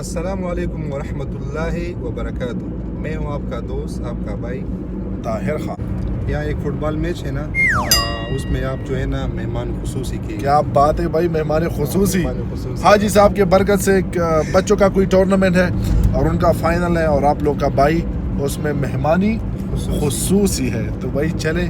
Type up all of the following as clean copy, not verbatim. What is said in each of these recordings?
अस्सलाम वालेकुम वरहमतुल्लाहि वबरकातुह। मैं हूँ आपका दोस्त, आपका भाई ताहिर खान। यहाँ एक फुटबॉल मैच है ना, उसमें आप जो है ना मेहमान खुसूसी की। क्या बात है भाई, मेहमान खुसूसी। खुसूसी। हाजी साहब के बरकत से बच्चों का कोई टूर्नामेंट है और उनका फाइनल है और आप लोग का भाई उसमें मेहमानी खुसूसी है, तो भाई चले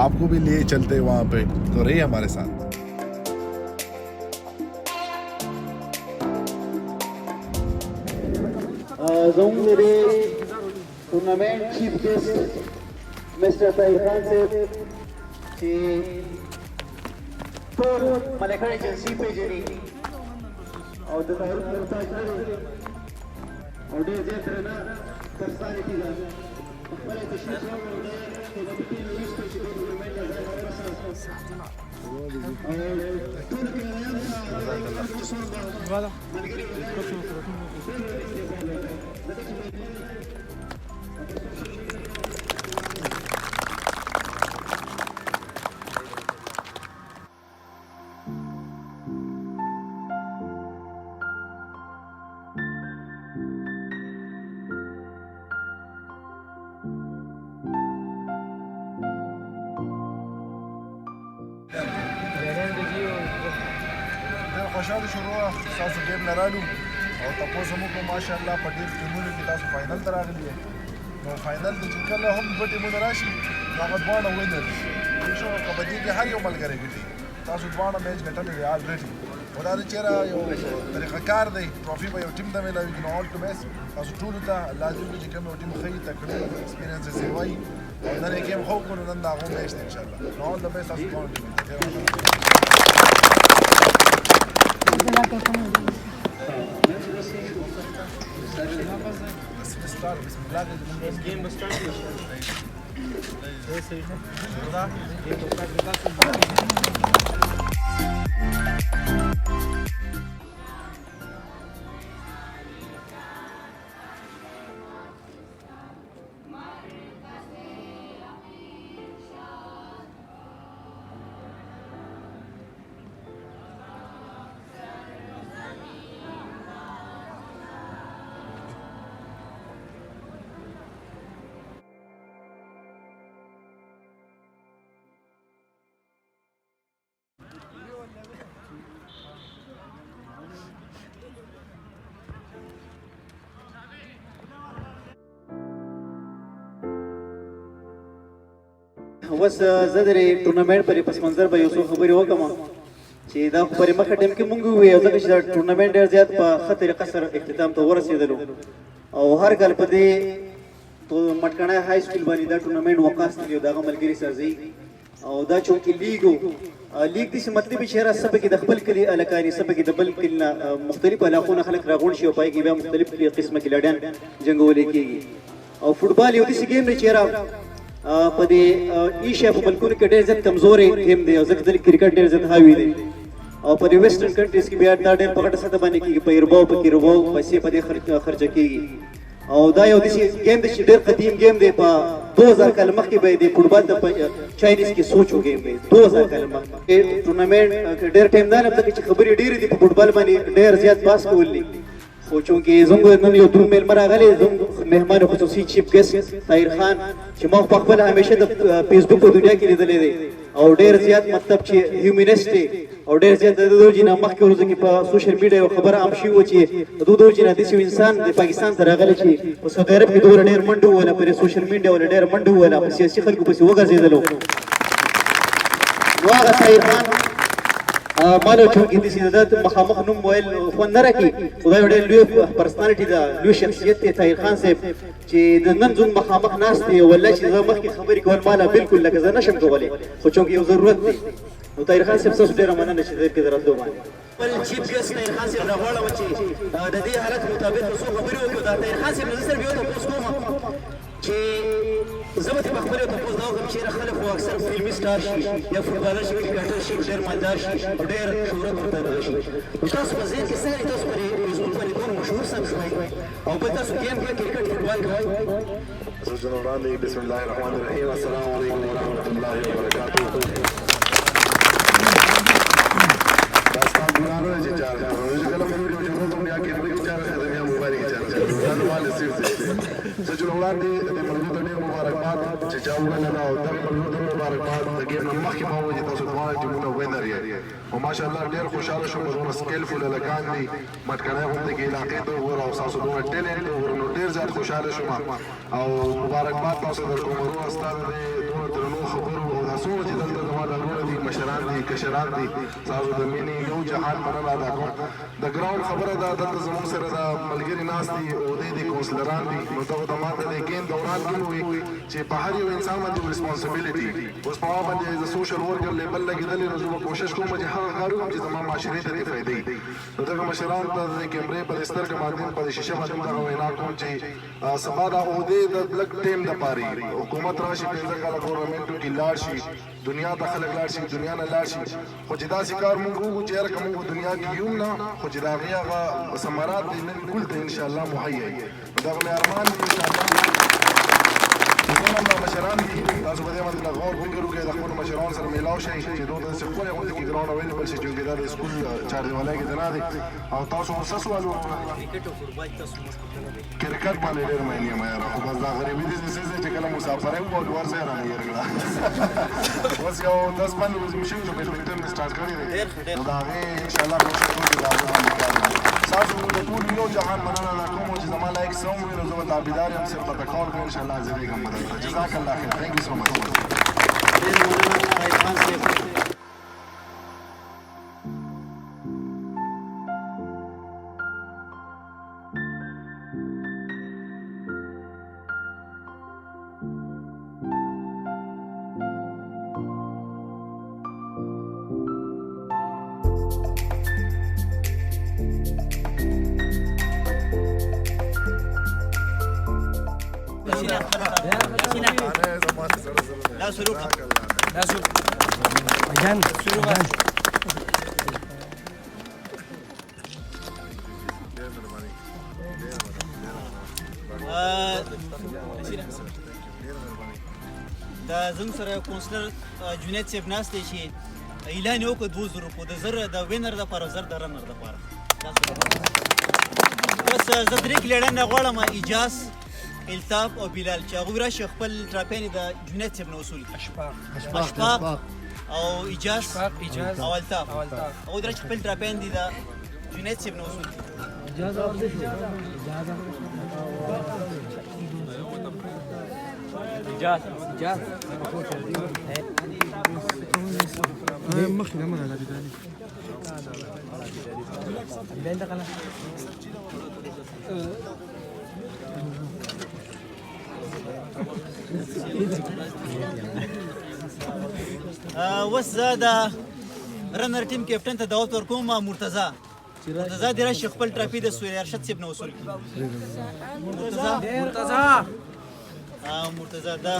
आपको भी लिए चलते वहाँ पे, तो रहिए हमारे साथ। Tournament chief guest mister Tahir Khan साहब की टोल मलेका एजेंसी पे जरी और तो ताहिर करता है और दे जेतना तरसानी की जाए पहले तशरीफ लाओ तो नबी न्यूज़ पे टूर्नामेंट लगा خوشاله شروع تاسو ګیم لرالو او تاسو موږ ماشاءالله په ډیر ټیمونو کې تاسو فائنل ته راغلي یو. نو فائنل ته چې کله هم دوه ټیمونه راشي هغه دواړه وینر شو کبډي کې هر یو ملګری ګټي. تاسو دواړه میچ ګټلې دی الریډي او دا چیرې یو طریقه کار دی ټرافي به یو ټیم ته ملاوي نو اول ټو بیس تاسو ټول ته لازم دي چې کوم یو ټیم خې تکړه ایکسپیرینس یې وایي او نن یې ګیم خو کو نن دا غو میچ ان شاء الله نو اول ټو بیس تاسو ټول बस زدري ټورنمنت پرې پس منظر به یو څه خبرې وکم چې دا پرې مخه ټیم کې مونږ وی ځکه چې دا ټورنمنت ډېر زیات په خطر قصر اختتام ته ورسېدلو او هر کال په دې تو مټکڼه های سکول باندې دا ټورنمنت وقاست دی دا ملګری سازي او دا چونکی لیګ د څه مطلب چې را سبا کې د خپل کلی الکاري سبا کې د بل کلی مختلف علاقو خلک راغون شي او پای کې به مختلف قسمه کې لړیان جنگول کېږي او فوټبال یو داسې گیم دی چې را په دې ایشیا په ملکونو کې ډېر زیات کمزورې گیم دی او ځکه دلته کرکټ ډېر زیات هاوی دی او په دې ویسټرن کنټریز کې بیا دا ډېر په غټه سطح باندې کېږي په ایرباو په کیرباو پیسې په دې خرچه کېږي او دا یو داسې گیم دی چې ډېر قدیم گیم دی په 2000 کال مخکې به د فوټبال د چاینیز کې سوچو گیم دی 2000 کال مخکې ټورنمنت ډېر ټایم دا نه ځکه چې خبرې ډېرې دي په فوټبال باندې ډېر زیات باس کولې خو چونکې زموږ نن یو دوه میلمه راغلی زموږ مهمان خصوصي چیف ګیسټ طاهر خان چې ما په خپل همیشه د فیسبوک په دنیا کې لیدلی دی او ډېر زیات مطلب چې هیومنسټ دی او ډېر زیات د دوی جنا مخکې ورځ کې په سوشل میډیا یو خبره عام شي و چې د دوی جنا داسې انسان د پاکستان ته راغلی چې په سعودي عرب کې دوی ډېر منډه وله پر سوشل میډیا ول ډېر منډه وله په سیاسي خلکو پسې وګرځېدلو نو هغه طاهر خان مالو چونکې د سیادت مخامخ نوم ویل خوند نه راکړي خدای ډېر لوی پرسنالټي ده لوی شخصیت دی طاهر خان صاحب چې د نن زموږ مخامخ ناست دی والله چې زه مخکې خبرې کول ماله بالکل لکه زه نشم کولی خو چونکې یو ضرورت دی نو طاهر خان صاحب ستاسو ډېره مننه چې درکې دراتلو باندې بل چیف ګیسټ طاهر خان صاحب راغواړم چې د دې حالت مطابق څو خبرې وکړو دا طاهر خان صاحب نظر سره یو تاسو کوم چې زه به په خپل تاسو دا کوم چې خلک خو اکثر فلمي سټار شي یا فوټبالر شي کرکټر شي ډېر مالدار شي او ډېر شهرت ورته شي تاسو په ځین کې څنګه تاسو پرې فیسبوک باندې کوم مشهور سبسکرایب او په تاسو ګیم کې کرکټ فوټبال کوي جنرال بسم الله الرحمن الرحیم السلام علیکم ورحمۃ اللہ وبرکاتہ داستان ګورانو چې چار کله مې ویډیو جوړه کوم یا کې ویډیو چار دا نومال سیف دی سجل وړاندې د ملګرو ته ډېر مبارکباد چې چا وویله دا او دغه ملګرو ته مبارکباد د ګیم نه مخکې ما وویل چې تاسو دواړه ټیمونه وینر یې او ماشاءالله ډېر خوشحاله شوم دونه سکیلفول هلکان دي مټکنۍ غوندې کې علاقې ته وګوره او ستاسو دونه ټیلنټ وګوره نو ډېر زیات خوشحاله شوم او مبارکباد تاسو درکوم وروره ستا د دونه درنو خبرو او دا څومره چې دلته زما دا وروڼه دي مشران دي کشران دي ستاسو د مینې یو جهان مننه ادا کوم د ګراوند خبره ده دلته زموږ سره دا ملګري ناست دي عهدې دي کونسلران دي نو دغه د ما ته د ګیم دوران کې وي چې په هر یو انسان باندې ریسپانسبیلیټي اوس په ما باندې د سوشل ورکر لیبل لګېدلی نو زه به کوشش کوم چې هغه کار وکړم چې زما معاشرې ته دې فایدې نو دغه مشرانو ته د کیمرې په سترګه باندې په شیشه باندې دغه وینا کوم چې سبا دا عهدې د لږ ټیم دپاره حکومت راشي 15 کاله ګورنمنټو کې لاړ شي دنیا ته خلک لاړ شي دنیا نه لاړ شي خو چې داسې کار موږ وکړو چې هر که موږ دنیا کې یو نه خو چې د هغې هغه ثمرات دي بالکل ته انشاءالله مهیا وي نو دغه مې ارمان دي انشاءالله زموږ هم دا مشران دي تاسو په دې باندې لږ غور فکر وکړئ د خپلو مشرانو سره میلاو شئ چې دلته داسې ښکلی غوندې کې ګراونډ اویلیبل شي چونکې دا د سکول چاردیوالی کې نه دی او تاسو خو څه سوال کرکټ باندې ډېر مین یم یاره خو بس دا غریبي دي څه چې کله مسافرۍ وکړو ډوار ځای رانه هېر کړه اوس یو 10-15 ورځې شوي نو بیډمنټن مې سټارټ کړی دی نو د هغې انشاءالله کوشش کوم چې د هغه باندې کار وکړم ستاسو د ټول یو جهان مننه دا کوم چې زما لایک څه هم وي نو زه به تابعدار یم صرف درته کال کوم انشاءالله حاضرېږم به دلته جزاک الله خیر تھینک یو سو مچ دا زموږ سره کونسلر جنید صاحب ناست دی چې اعلان یې وکړ 2000 روپو د زر د وینر دپاره 1000 د رنر دپاره بس زه درې کلیډان غواړم اجاز الطاف او بلال چې هغوی راشي خپل ټراپیانې د جنید صاحب نه وصول کړي اشفاق او اجاز او الطاف هغوی راشي خپل ټراپیان دي د جنید صاحب نه وصول کړي اوس زه د رنر ټیم کیپټن ته دعوت ورکوم مرتضی دې راشي خپل ټراپي د سوري ارشد صاحب نه وصول کړي مرتضی دا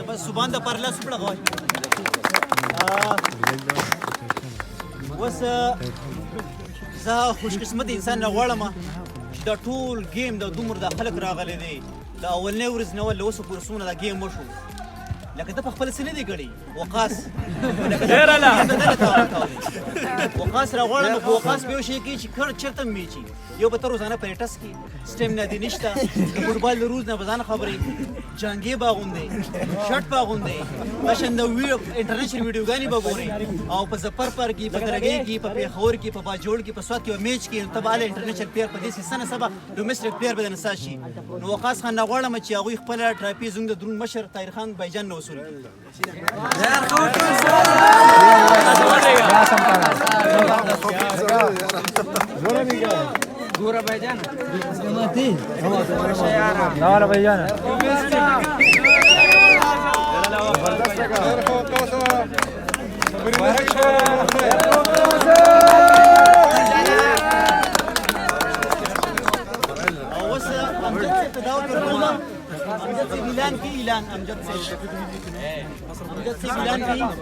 بس سبحان د پر لاس پړه غواړي اوس زه خوشقسمت انسان نه غواړم چې دا ټول ګیم د دومره د خلک راغلی دی د اولنۍ ورځې نه ول اوسه پورې څومره دا ګیم وشو لکه ته په خپل څه نه دی کړی وقاص وقاص راغواړم په وقاص به یو شی کوي چې کړ چېرته هم میچي یو به ته روزانه په ټس کې سټیمنا دې نشته د فوټبال د روز نه به ځان خبرې جنګې به اغوندې شرټ به اغوندې داشان د انټرنیشنل ویډیوګانې به ګورې او په ظفر پارک کې په درګۍ کې په پېښور کې په باجوړ کې په سوات کې میچ کې ته به هله انټرنیشنل پلیر په دې سه نه سبا ډومېسټک پلیر به د نسا شي نو وقاص خان نه غواړم چې هغوی خپله ټراپي زموږ د درون مشر طاهر خان بایجان نه وصول کړي Gura Bajana. Dawala Bajana. امجد سے اعلان کی اعلان امجد سے امجد صاحب اعلان کوي